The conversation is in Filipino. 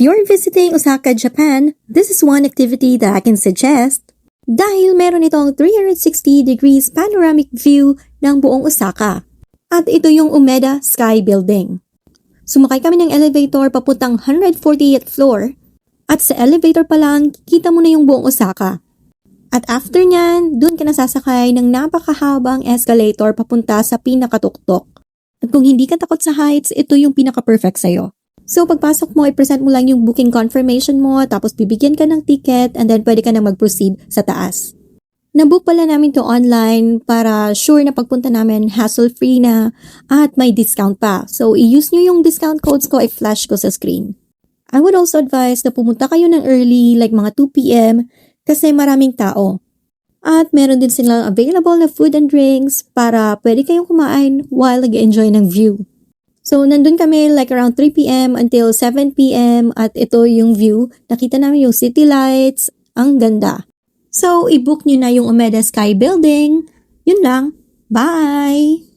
If you're visiting Osaka, Japan, this is one activity that I can suggest dahil meron itong 360 degrees panoramic view ng buong Osaka. At ito yung Umeda Sky Building. Sumakay kami ng elevator papuntang 148th floor at sa elevator pa lang, kita mo na yung buong Osaka. At after nyan, dun ka nasasakay ng napakahabang escalator papunta sa pinakatuktok. At kung hindi ka takot sa heights, ito yung pinaka-perfect sa'yo. So pagpasok mo, i-present mo lang yung booking confirmation mo, tapos bibigyan ka ng ticket, and then pwede ka na mag-proceed sa taas. Nabook pala namin to online para sure na pagpunta namin hassle-free na at may discount pa. So i-use nyo yung discount codes ko, i-flash ko sa screen. I would also advise na pumunta kayo ng early, like mga 2 p.m. kasi maraming tao. At meron din silang available na food and drinks para pwede kayong kumain while nag-enjoy ng view. So nandun kami like around 3 p.m. until 7 p.m. at ito yung view. Nakita namin yung city lights. Ang ganda. So, i-book nyo na yung Umeda Sky Building. Yun lang. Bye!